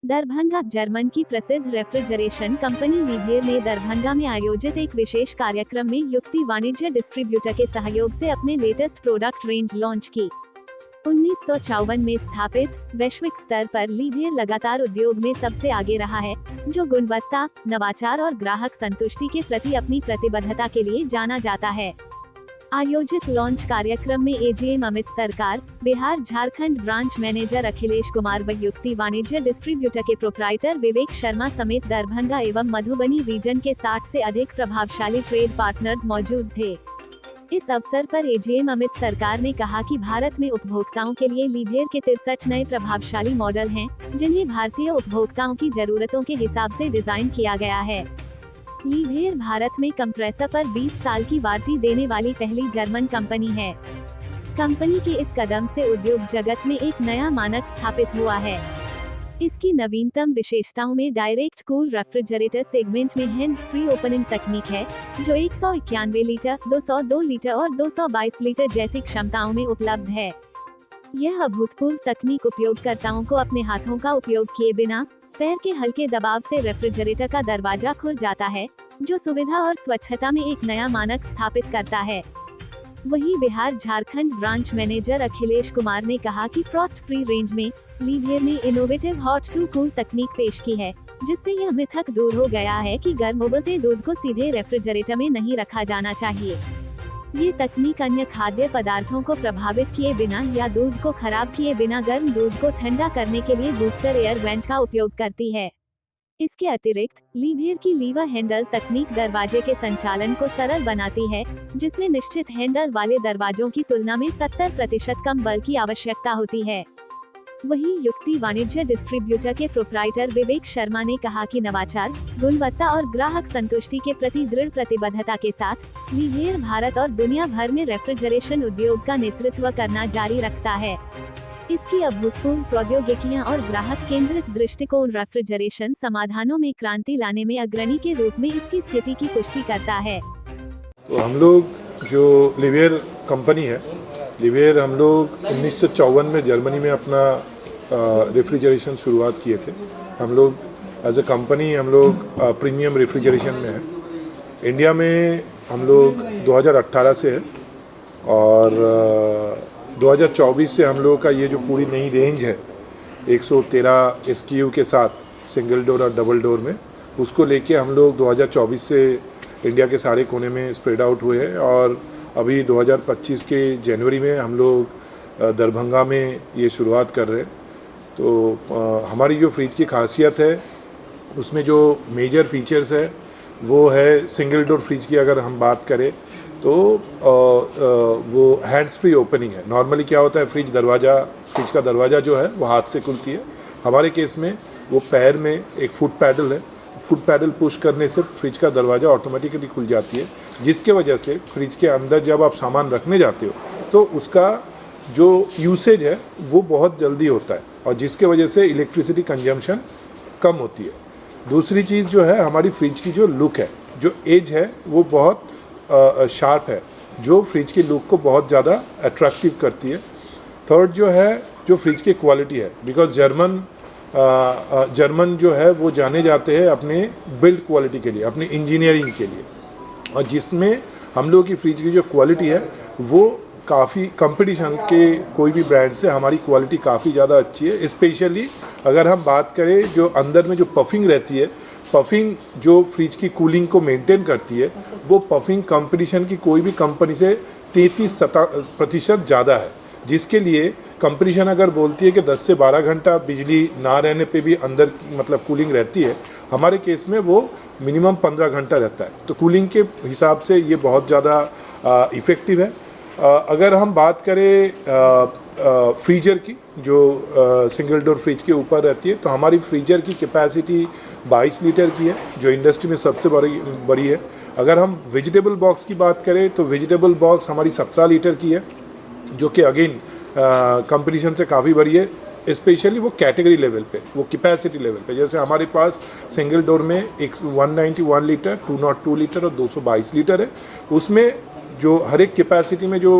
Darbhanga. German की प्रसिद्ध refrigeration company लीवियर ने दरभंगा में आयोजित एक विशेष कार्यक्रम में युक्ति वाणिज्य डिस्ट्रीब्यूटर के सहयोग से अपने लेटेस्ट प्रोडक्ट रेंज लॉन्च की। 1954 में स्थापित वैश्विक स्तर पर लीवियर लगातार उद्योग में सबसे आगे रहा है, जो गुणवत्ता, नवाचार और ग्राहक संतुष्टि के प्रति अपनी प्रतिबद्धता के लिए जाना जाता है। आयोजित लॉन्च कार्यक्रम में एजीएम अमित सरकार, बिहार झारखंड ब्रांच मैनेजर अखिलेश कुमार व युक्ति वाणिज्य डिस्ट्रीब्यूटर के प्रोप्राइटर विवेक शर्मा समेत दरभंगा एवं मधुबनी रीजन के 60 से अधिक प्रभावशाली ट्रेड पार्टनर्स मौजूद थे। इस अवसर पर एजीएम अमित सरकार ने कहा कि भारत में उपभोक्ताओं के लिए लीवियर के 63 नए प्रभावशाली मॉडल हैं, जिन्हें भारतीय उपभोक्ताओं की जरूरतों के हिसाब से डिजाइन किया गया है। लीवियर भारत में कंप्रेसर पर 20 साल की वारंटी देने वाली पहली जर्मन कंपनी है। कंपनी के इस कदम से उद्योग जगत में एक नया मानक स्थापित हुआ है। इसकी नवीनतम विशेषताओं में डायरेक्ट कूल रेफ्रिजरेटर सेगमेंट में हैंड्स फ्री ओपनिंग तकनीक है, जो 191 लीटर, 202 लीटर और 222 लीटर जैसी क्षमताओं में उपलब्ध है। यह अभूतपूर्व तकनीक उपयोगकर्ताओं को अपने हाथों का उपयोग किए बिना पैर के हल्के दबाव से रेफ्रिजरेटर का दरवाजा खुल जाता है, जो सुविधा और स्वच्छता में एक नया मानक स्थापित करता है। वहीं बिहार झारखंड ब्रांच मैनेजर अखिलेश कुमार ने कहा कि फ्रॉस्ट फ्री रेंज में लीवियर ने इनोवेटिव हॉट टू कूल तकनीक पेश की है, जिससे यह मिथक दूर हो गया है कि गर्म उबलते दूध को सीधे रेफ्रिजरेटर में नहीं रखा जाना चाहिए। ये तकनीक अन्य खाद्य पदार्थों को प्रभावित किए बिना या दूध को खराब किए बिना गर्म दूध को ठंडा करने के लिए बूस्टर एयर वेंट का उपयोग करती है। इसके अतिरिक्त लीवियर की लीवर हैंडल तकनीक दरवाजे के संचालन को सरल बनाती है, जिसमें निश्चित हैंडल वाले दरवाजों की तुलना में 70% कम बल की आवश्यकता होती है। वहीं युक्ति वाणिज्य डिस्ट्रीब्यूटर के प्रोप्राइटर विवेक शर्मा ने कहा कि नवाचार, गुणवत्ता और ग्राहक संतुष्टि के प्रति दृढ़ प्रतिबद्धता के साथ लीवियर भारत और दुनिया भर में रेफ्रिजरेशन उद्योग का नेतृत्व करना जारी रखता है। इसकी अभूतपूर्व प्रौद्योगिकियां और ग्राहक केंद्रित दृष्टिकोण रेफ्रिजरेशन समाधानों में क्रांति लाने में अग्रणी के रूप में इसकी स्थिति की पुष्टि करता है। तो हम लोग जो लीवियर कंपनी है, लीवियर हम लोग 1954 में जर्मनी में अपना रेफ्रिजरेशन शुरुआत किए थे। हम लोग एज ए कंपनी हम लोग प्रीमियम रेफ्रिजरेशन में है। इंडिया में हम लोग 2018 से है और 2024 से हम लोगों का ये जो पूरी नई रेंज है 113 SKU के साथ सिंगल डोर और डबल डोर में, उसको लेके हम लोग 2024 से इंडिया के सारे कोने में स्प्रेड आउट हुए हैं और अभी 2025 के जनवरी में हम लोग दरभंगा में ये शुरुआत कर रहे हैं। तो हमारी जो फ्रिज की खासियत है उसमें जो मेजर फीचर्स है वो है सिंगल डोर फ्रिज की अगर हम बात करें तो वो हैंड्स फ्री ओपनिंग है। नॉर्मली क्या होता है, फ्रिज का दरवाज़ा जो है वो हाथ से खुलती है। हमारे केस में वो पैर में एक फुट पैडल है, फुट पैडल पुश करने से फ्रिज का दरवाज़ा ऑटोमेटिकली खुल जाती है, जिसके वजह से फ्रिज के अंदर जब आप सामान रखने जाते हो तो उसका जो यूसेज है वो बहुत जल्दी होता है और जिसके वजह से इलेक्ट्रिसिटी कंजम्पशन कम होती है। दूसरी चीज़ जो है, हमारी फ्रिज की जो लुक है, जो एज है वो बहुत शार्प है, जो फ्रिज की लुक को बहुत ज़्यादा अट्रैक्टिव करती है। थर्ड जो है, जो फ्रिज की क्वालिटी है, बिकॉज जर्मन जो है वो जाने जाते हैं अपने बिल्ड क्वालिटी के लिए, अपनी इंजीनियरिंग के लिए, और जिसमें हम लोग की फ्रिज की जो क्वालिटी है वो काफ़ी कंपटीशन के कोई भी ब्रांड से हमारी क्वालिटी काफ़ी ज़्यादा अच्छी है। स्पेशली अगर हम बात करें जो अंदर में जो पफिंग रहती है, पफिंग जो फ्रिज की कूलिंग को मेंटेन करती है, वो पफिंग कंपटीशन की कोई भी कंपनी से 33% ज़्यादा है, जिसके लिए कंपटीशन अगर बोलती है कि 10 से 12 घंटा बिजली ना रहने पे भी अंदर मतलब कूलिंग रहती है, हमारे केस में वो मिनिमम 15 घंटा रहता है। तो कूलिंग के हिसाब से ये बहुत ज़्यादा इफ़ेक्टिव है। अगर हम बात करें फ्रीजर की, जो सिंगल डोर फ्रिज के ऊपर रहती है, तो हमारी फ्रीजर की कैपेसिटी 22 लीटर की है, जो इंडस्ट्री में सबसे बड़ी है। अगर हम वेजिटेबल बॉक्स की बात करें तो वेजिटेबल बॉक्स हमारी 17 लीटर की है, जो कि अगेन कंपटीशन से काफ़ी बड़ी है, स्पेशली वो कैटेगरी लेवल पे, वो कैपेसिटी लेवल पे। जैसे हमारे पास सिंगल डोर में एक 191 लीटर, 202 लीटर और 222 लीटर है। उसमें जो हर एक कैपेसिटी में जो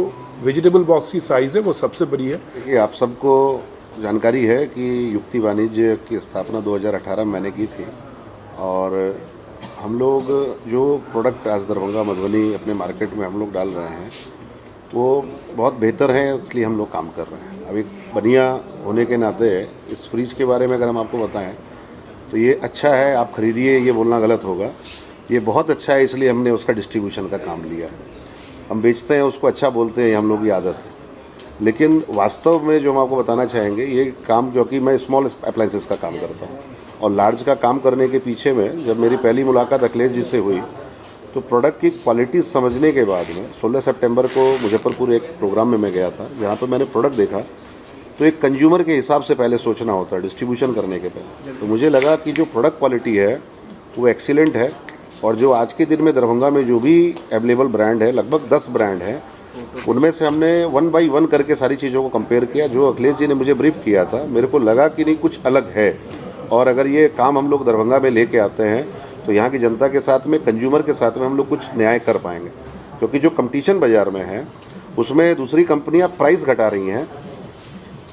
वेजिटेबल बॉक्स की साइज़ है वो सबसे बड़ी है। देखिए, आप सबको जानकारी है कि युक्ति वाणिज्य की स्थापना 2018 में मैंने की थी और हम लोग जो प्रोडक्ट आज दरभंगा मधुबनी अपने मार्केट में हम लोग डाल रहे हैं वो बहुत बेहतर है, इसलिए हम लोग काम कर रहे हैं। अब एक बनिया होने के नाते इस फ्रिज के बारे में अगर हम आपको बताएं तो ये अच्छा है, आप खरीदिए ये बोलना गलत होगा। ये बहुत अच्छा है, इसलिए हमने उसका डिस्ट्रीब्यूशन का काम लिया है। हम बेचते हैं उसको अच्छा बोलते हैं, हम लोग की आदत है। लेकिन वास्तव में जो हम आपको बताना चाहेंगे ये काम, क्योंकि मैं स्मॉल अप्लायंसेस का काम करता हूँ और लार्ज का काम करने के पीछे में जब मेरी पहली मुलाकात अखिलेश जी से हुई तो प्रोडक्ट की क्वालिटी समझने के बाद में 16 सितंबर को मुजफ्फरपुर एक प्रोग्राम में मैं गया था जहाँ पर मैंने प्रोडक्ट देखा। तो एक कंज्यूमर के हिसाब से पहले सोचना होता है डिस्ट्रीब्यूशन करने के पहले। तो मुझे लगा कि जो प्रोडक्ट क्वालिटी है वो एक्सीलेंट है और जो आज के दिन में दरभंगा में जो भी अवेलेबल ब्रांड है, लगभग 10 ब्रांड हैं, उनमें से हमने 1 बाई 1 करके सारी चीज़ों को कंपेयर किया। जो अखिलेश जी ने मुझे ब्रीफ किया था मेरे को लगा कि नहीं कुछ अलग है और अगर ये काम हम लोग दरभंगा में लेके आते हैं तो यहाँ की जनता के साथ में, कंज्यूमर के साथ में हम लोग कुछ न्याय कर पाएंगे। क्योंकि जो कंपटीशन बाज़ार में है उसमें दूसरी कंपनियाँ प्राइस घटा रही हैं,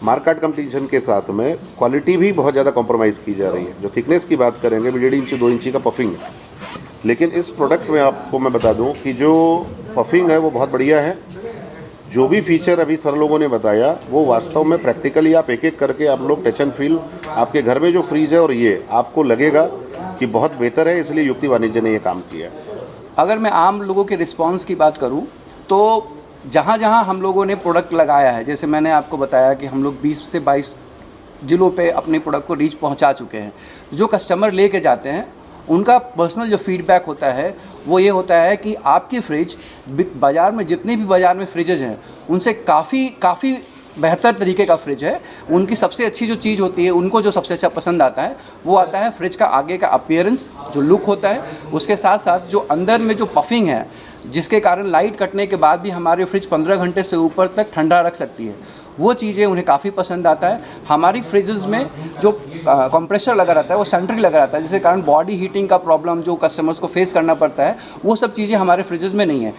मार्केट कंपटीशन के साथ में क्वालिटी भी बहुत ज़्यादा कॉम्प्रोमाइज़ की जा रही है। जो थिकनेस की बात करेंगे 1.5 इंची 2 इंची का पफिंग है, लेकिन इस प्रोडक्ट में आपको मैं बता दूं कि जो पफिंग है वो बहुत बढ़िया है। जो भी फीचर अभी सर लोगों ने बताया वो वास्तव में प्रैक्टिकली आप एक एक करके आप लोग टच एंड फील, आपके घर में जो फ्रीज है और ये आपको लगेगा कि बहुत बेहतर है, इसलिए युक्ति वाणिज्य ने ये काम किया। अगर मैं आम लोगों के रिस्पांस की बात करूं तो जहां जहां हम लोगों ने प्रोडक्ट लगाया है, जैसे मैंने आपको बताया कि हम लोग 20 से 22 जिलों पे अपने प्रोडक्ट को रीच पहुंचा चुके हैं। जो कस्टमर लेके जाते हैं उनका पर्सनल जो फीडबैक होता है वो ये होता है कि आपकी फ्रिज बाज़ार में जितने भी बाज़ार में फ्रिजेज हैं उनसे काफ़ी बेहतर तरीके का फ्रिज है। उनकी सबसे अच्छी जो चीज़ होती है, उनको जो सबसे अच्छा पसंद आता है वो आता है फ्रिज का आगे का अपीयरेंस, जो लुक होता है, उसके साथ साथ जो अंदर में जो पफिंग है जिसके कारण लाइट कटने के बाद भी हमारी फ्रिज 15 घंटे से ऊपर तक ठंडा रख सकती है। वो चीज़ें उन्हें काफ़ी पसंद आता है। हमारी फ्रिजेस में जो कंप्रेसर लगा रहता है वो सेंट्रल लगा रहता है, जिसके कारण बॉडी हीटिंग का प्रॉब्लम जो कस्टमर्स को फेस करना पड़ता है वो सब चीज़ें हमारे फ्रिजेस में नहीं है।